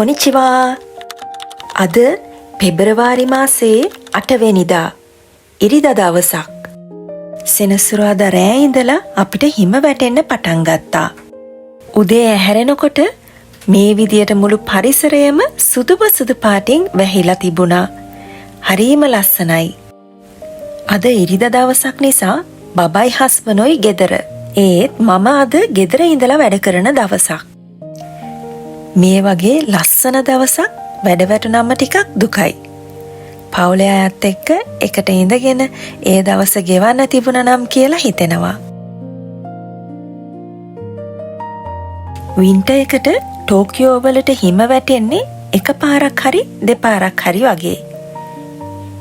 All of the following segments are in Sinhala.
කොනිචිවා. අද පෙබරවාරි මාසයේ 8 වෙනිදා ඉරිදා දවසක්. සෙනසුරාදා රෑ ඉඳලා අපිට හිම වැටෙන්න පටන් ගත්තා. උදේ ඇහැරෙනකොට මේ විදියට මුළු පරිසරයම සුදු පාටින් වැහිලා තිබුණා. හරිම ලස්සනයි. අද ඉරිදා දවසක් නිසා බබයි හස්බන්ඩ්යි ගෙදර. ඒත් මම අද ගෙදර ඉඳලා වැඩ කරන දවසක්. මේ වගේ ලස්සන දවසක් වැඩ වැටුනම ටිකක් දුකයි. පවුලේ අයත් එක්ක එකට ඉඳගෙන ඒ දවස ගෙවන්න තිබුණා නම් කියලා හිතෙනවා. වින්ටර් එකට ටෝකියෝ වලට හිම වැටෙන්නේ එකපාරක් හරි දෙපාරක් හරි වගේ.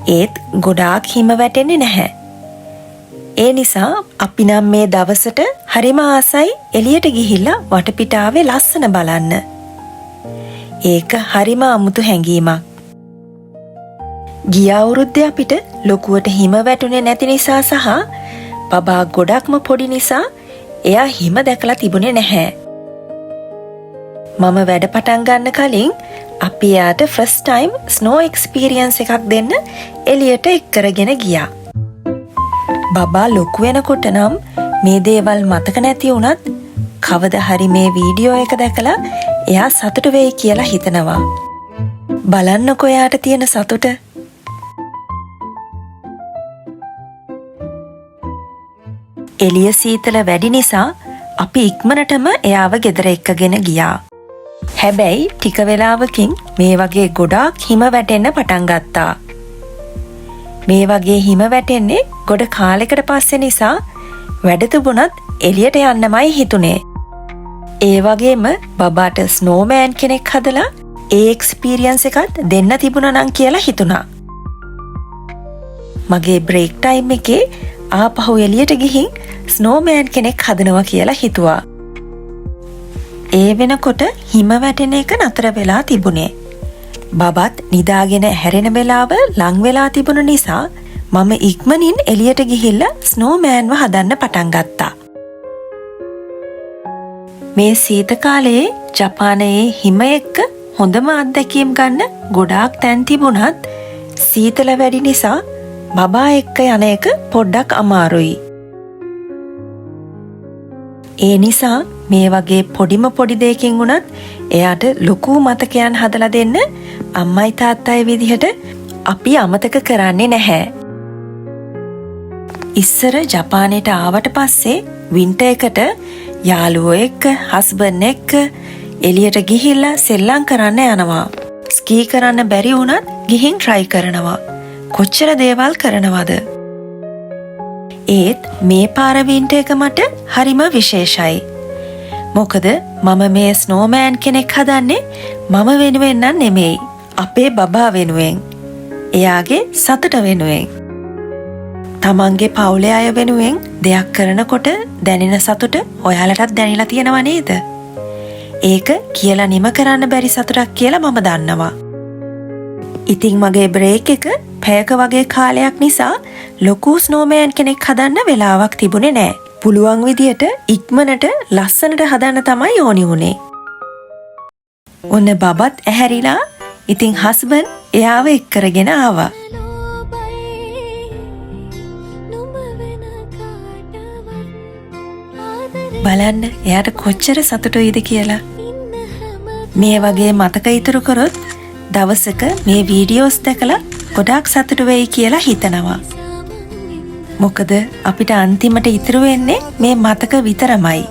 ඒත් ගොඩාක් හිම වැටෙන්නේ නැහැ. ඒ නිසා අපි නම් මේ දවසට හරිම ආසයි එළියට ගිහිල්ලා වටපිටාවේ ලස්සන බලන්න. ඒක හරිම අමුතු හැඟීමක්. ගිය අවුරුද්දේ අපිට ලොකුවට හිම වැටුනේ නැති නිසා සහ බබා ගොඩක්ම පොඩි නිසා එයා හිම දැකලා තිබුණේ නැහැ. මම වැඩ පටන් ගන්න කලින් අපි එයාට ෆස්ට් ටයිම් ස්නෝ එක්ස්පීරියන්ස් එකක් දෙන්න එළියට එක් කරගෙන ගියා. බබා ලොකු වෙනකොට නම් මේ දේවල් මතක නැති වුණත් කවදා හරි මේ වීඩියෝ එක දැකලා එයා සතුටු වෙයි කියලා හිතනවා. බලන්නකෝ එයාට තියෙන සතුට. එළිය සීතල වැඩි නිසා අපි ඉක්මනටම එයාව ගෙදර එක්කගෙන ගියා. හැබැයි ටික වෙලාවකින් මේ වගේ ගොඩාක් හිම වැටෙන්න පටන් ගත්තා. මේ වගේ හිම වැටෙන්නේ ගොඩ කාලෙකට පස්සේ නිසා වැඩ තිබුණත් එළියට යන්නමයි හිතුනේ. ඒ වගේම බබාට ස්නෝමෑන් කෙනෙක් හදලා ඒ එක්ස්පීරියන්ස් එකත් දෙන්න තිබුණා නම් කියලා හිතුණා. මගේ බ්‍රේක් ටයිම් එකේ ආපහු එළියට ගිහින් ස්නෝමෑන් කෙනෙක් හදනවා කියලා හිතුවා. ඒ වෙනකොට හිම වැටෙන එක නතර වෙලා තිබුණේ. බබත් නිදාගෙන හැරෙන වෙලාව ලං වෙලා තිබුණ නිසා මම ඉක්මනින් එළියට ගිහිල්ලා ස්නෝමෑන්ව හදන්න පටන් ගත්තා. මේ සීත කාලයේ ජපානයේ හිම එක්ක හොඳම අත්දැකීම් ගන්න ගොඩාක් තැන් තිබුණත් සීතල වැඩි නිසා බබා එක්ක යන එක පොඩ්ඩක් අමාරුයි. ඒ නිසා මේ වගේ පොඩි දෙයකින් වුණත් එයාට ලොකු මතකයන් හදලා දෙන්න අම්මයි තාත්තයි විදිහට අපි අමතක කරන්නේ නැහැ. ඉස්සර ජපානයට ආවට පස්සේ වින්ටර් එකට යාළුවෝ එක්ක හස්බන්ඩ් එක්ක එළියට ගිහිල්ලා සෙල්ලම් කරන්න යනවා. ස්කී කරන්න බැරි වුණත් ගිහින් try කරනවා. කොච්චර දේවල් කරනවද? ඒත් මේ පාර වින්ටර් එක මට හරිම විශේෂයි. මොකද මම මේ ස්නෝමෑන් කෙනෙක් හදන්නේ මම වෙනුවෙන් නම් නෙමෙයි. අපේ බබා වෙනුවෙන්. එයාගේ සතුට වෙනුවෙන්. තමන්ගේ පවුලේ අය වෙනුවෙන් දෙයක් කරනකොට දැනෙන සතුට ඔයාලටත් දැනෙලා තියෙනව නේද? ඒක කියලා නිම කරන්න බැරි සතුටක් කියලා මම දන්නවා. ඉතින් මගේ බ්‍රේක් එක පැයක වගේ කාලයක් නිසා ලොකු ස්නෝමෑන් කෙනෙක් හදන්න වෙලාවක් තිබුණේ නෑ. පුළුවන් විදියට ඉක්මනට ලස්සනට හදන්න තමයි ඕනි වුණේ. ඔන්න බබත් ඇහැරිලා ඉතින් හස්බන්ඩ් එයාව එක් කරගෙන ආවා. බලන්න එයාට කොච්චර සතුටුයිද කියලා. මේ වගේ මතක ඉතුරු කරොත් දවසක මේ වීඩියෝස් දැකලා ගොඩාක් සතුටු වෙයි කියලා හිතනවා. මොකද අපිට අන්තිමට ඉතුරු වෙන්නේ මේ මතක විතරමයි.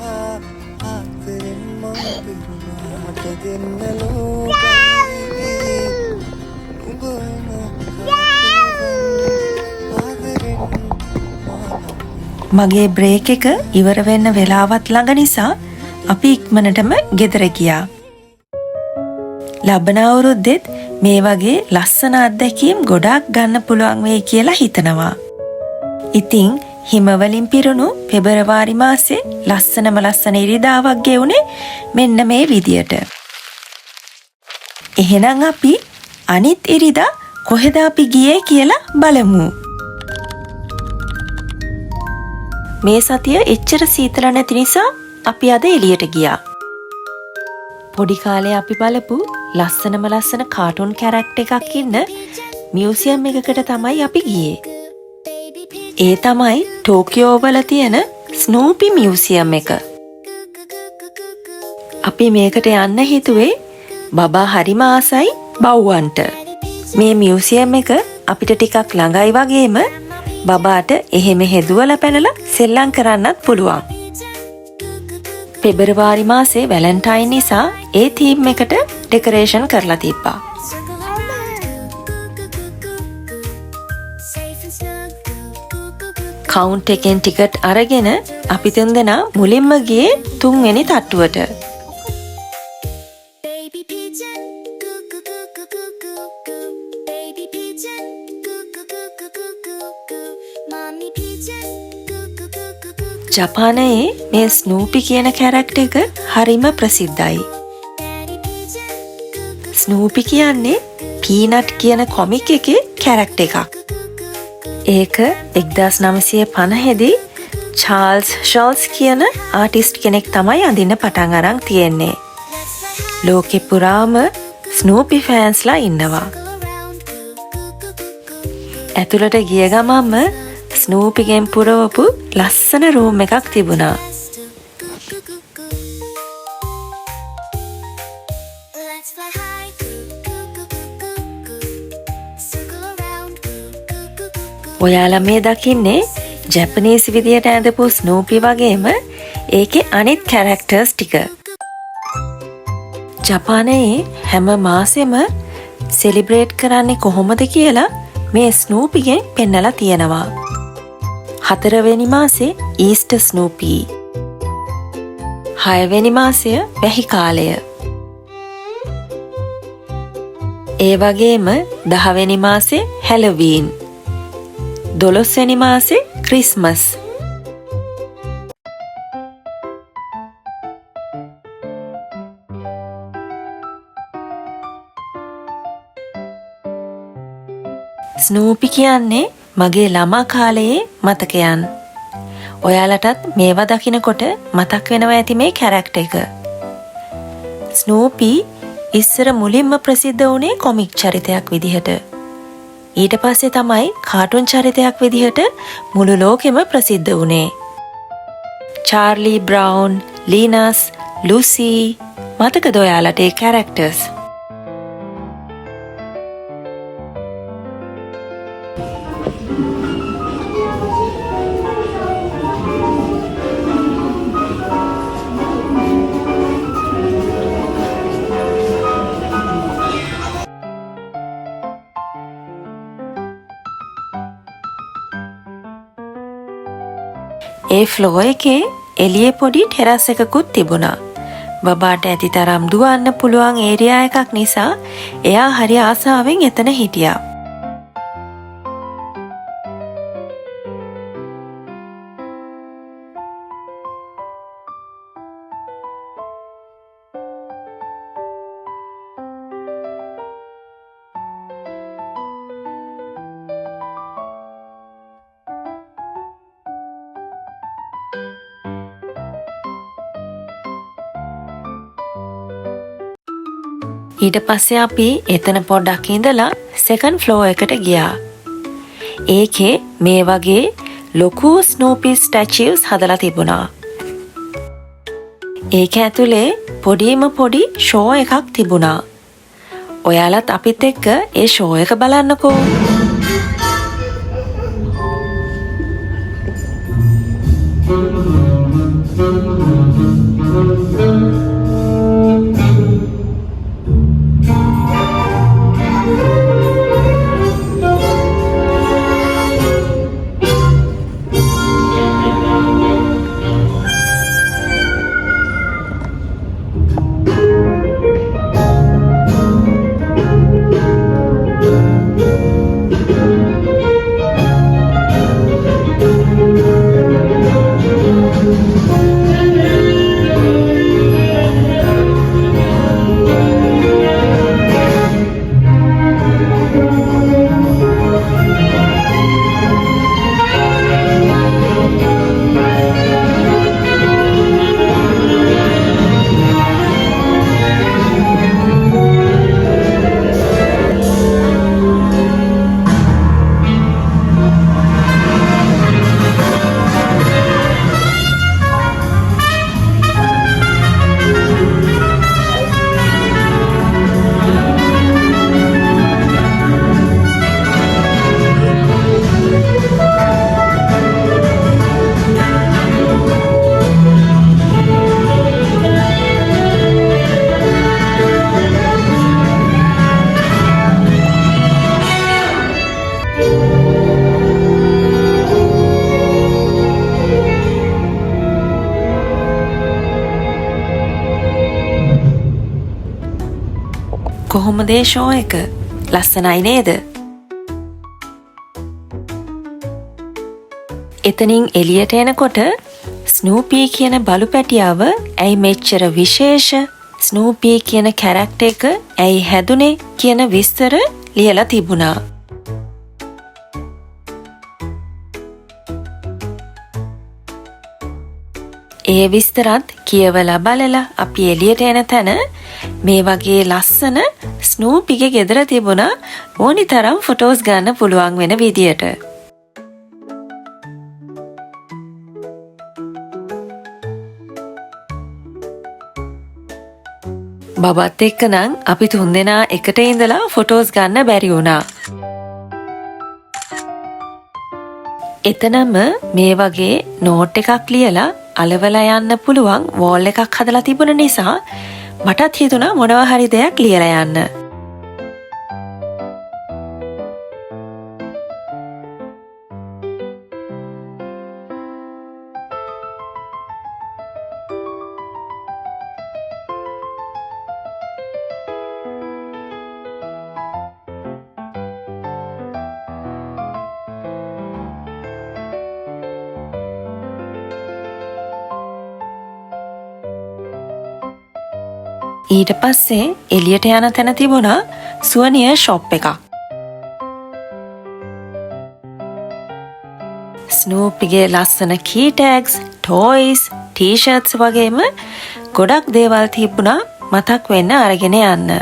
මගේ බ්‍රේක් එක ඉවර වෙන්න වෙලාවත් ළඟ නිසා අපි ඉක්මනටම ගෙදර ගියා. ලබන අවුරුද්දෙත් මේ වගේ ලස්සන අත්දැකීම් ගොඩාක් ගන්න පුළුවන් වෙයි කියලා හිතනවා. ඉතින් හිමවලින් පිරුණු පෙබරවාරි මාසේ ලස්සන ඉරිදාවක් ගෙවුනේ මෙන්න මේ විදියට. එහෙනම් අපි අනිත් ඉරිදා කොහෙද අපි ගියේ කියලා බලමු. මේ සතිය එච්චර සීතල නැති නිසා අපි අද එළියට ගියා. පොඩි කාලේ අපි බලපු ලස්සනම ලස්සන කාටුන් කැරක්ටර් එකක් ඉන්න මියුසියම් එකකට තමයි අපි ගියේ. ඒ තමයි ටෝකියෝ වල තියෙන ස්නූපි මියුසියම් එක. අපි මේකට යන්න හිතුවේ බබා හරිම ආසයි බව්වන්ට. මේ මියුසියම් එක අපිට ටිකක් ළඟයි වගේම බබාට එහෙම හෙදුවලා පැනලා සෙල්ලම් කරන්නත් පුළුවන්. පෙබරවාරි මාසේ වැලන්ටයින් නිසා ඒ තීම් එකට ඩෙකරේෂන් කරලා තිබ්බා. කවුන්ට් එකෙන් ටිකට් අරගෙන අපි තුන්දෙනා මුලින්ම ගියේ 3 වෙනි තට්ටුවට. ජපානයේ මේ ස්නූපි කියන කැරක්ටර් එක හරිම ප්‍රසිද්ධයි. ස්නූපි කියන්නේ පීනට් කියන කොමික් එකේ කැරක්ටර් එකක්. ඒක 1950 දී චාල්ස් ෂෝල්ස් කියන ආටිස්ට් කෙනෙක් තමයි අඳින්න පටන් අරන් තියෙන්නේ. ලෝකෙ පුරාම ස්නූපි ෆෑන්ස්ලා ඉන්නවා. ඇතුළට ගිය ගමන්ම ස්නූපිගෙන් පුරවපු ලස්සන රූම් එකක් තිබුණා. ඔයාලා මේ දකින්නේ ජැපනීස් විදියට ඇඳපු ස්නූපි වගේම ඒකේ අනිත් කැරක්ටර්ස් ටික. ජපානයේ හැම මාසෙම සෙලිබ්‍රේට් කරන්නේ කොහොමද කියලා මේ ස්නූපිගෙන් පෙන්නලා තියෙනවා. 4 වෙනි මාසේ ඊස්ටර් ස්නූපි. 6 වෙනි මාසය වැහි කාලය. ඒ වගේම 10 වෙනි මාසේ හැලොවීන්. 12 වෙනි මාසේ ක්‍රිස්මස්. ස්නූපි කියන්නේ මගේ ළමා කාලයේ මතකයන්. ඔයාලටත් මේවා දකිනකොට මතක් වෙනවා ඇති මේ කැරක්ටර් එක. ස්නූපි ඉස්සර මුලින්ම ප්‍රසිද්ධ වුණේ කොමික් චරිතයක් විදිහට. ඊට පස්සේ තමයි කාටුන් චරිතයක් විදිහට මුළු ලෝකෙම ප්‍රසිද්ධ වුණේ. චාර්ලි බ්‍රවුන්, ලීනස්, ලූසි මතකද ඔයාලට ඒ කැරක්ටර්ස්? ඒ ෆ්ලෝ එකේ එළියේ පොඩි ටෙරස් එකකුත් තිබුණා. බබාට ඇති තරම් දුවන්න පුළුවන් ඒරියා එකක් නිසා එයා හරි ආසාවෙන් එතන හිටියා. ඊට පස්සේ අපි එතන පොඩ්ඩක් ඉඳලා සෙකන්ඩ් ෆ්ලෝ එකට ගියා. ඒකේ මේ වගේ ලොකු ස්නූපි ස්ටැචුස් හදලා තිබුණා. ඒක ඇතුලේ පොඩිම පොඩි ෂෝ එකක් තිබුණා. ඔයාලත් අපිත් එක්ක ඒ ෂෝ එක බලන්නකෝ. කොහොමද ඒ ෂෝ එක? ලස්සනයි නේද? එතනින් එළියට එනකොට ස්නූපී කියන බලු පැටියාව ඇයි මෙච්චර විශේෂ? ස්නූපී කියන කැරක්ටර් එක ඇයි හැදුනේ කියන විස්තර ලියලා තිබුණා. ඒ විස්තරත් කියවලා බලලා අපි එළියට එන තැන මේ වගේ ලස්සන ස්නූපිගේ ගෙදර තිබුණා ඕනි තරම් ෆොටෝස් ගන්න පුළුවන් වෙන විදියට. බබත් එක්ක නම් අපි තුන්දෙනා එකට ඉඳලා ෆොටෝස් ගන්න බැරි වුණා. එතනම මේ වගේ නෝට් එකක් ලියලා අලවලා යන්න පුළුවන් වෝල් එකක් හදලා තිබුණ නිසා මටත් හිතුණා මොනවා හරි දෙයක් ලියලා යන්න. ඊට පස්සේ එළියට යන තැන තිබුණා සුවනියර් ෂොප් එකක්. ස්නූපිගේ ලස්සන කී ටැග්ස්, ටොයිස්, ටී-ෂර්ට්ස් වගේම ගොඩක් දේවල් තිබුණා මතක් වෙන්න අරගෙන යන්න.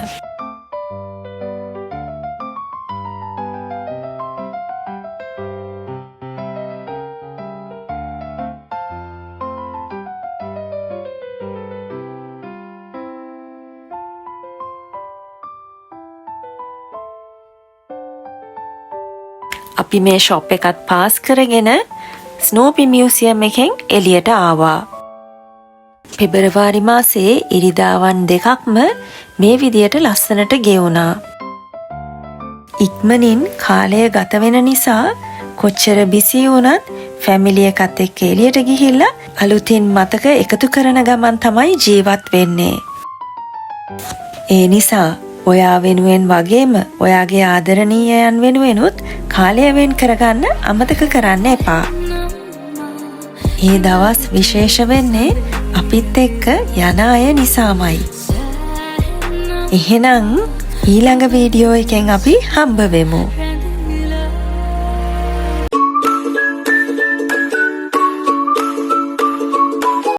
අපි මේ ෂොප් එකත් පාස් කරගෙන ස්නූපි මියුසියම් එකෙන් එළියට ආවා. පෙබරවාරි මාසයේ ඉරිදාවන් දෙකක්ම මේ විදියට ලස්සනට ගෙවුණා. ඉක්මනින් කාලය ගත වෙන නිසා කොච්චර බිසි වුණත් ෆැමිලි එකත් එක්ක එළියට ගිහිල්ලා අලුතින් මතක එකතු කරන ගමන් තමයි ජීවත් වෙන්නේ. ඒ නිසා ඔයා වෙනුවෙන් වගේම ඔයාගේ ආදරණීයයන් වෙනුවෙනුත් කාලය වෙන් කරගන්න අමතක කරන්න එපා. මේ දවස් විශේෂ වෙන්නේ අපිත් එක්ක යන අය නිසාමයි. එහෙනම් ඊළඟ වීඩියෝ එකෙන් අපි හම්බ වෙමු.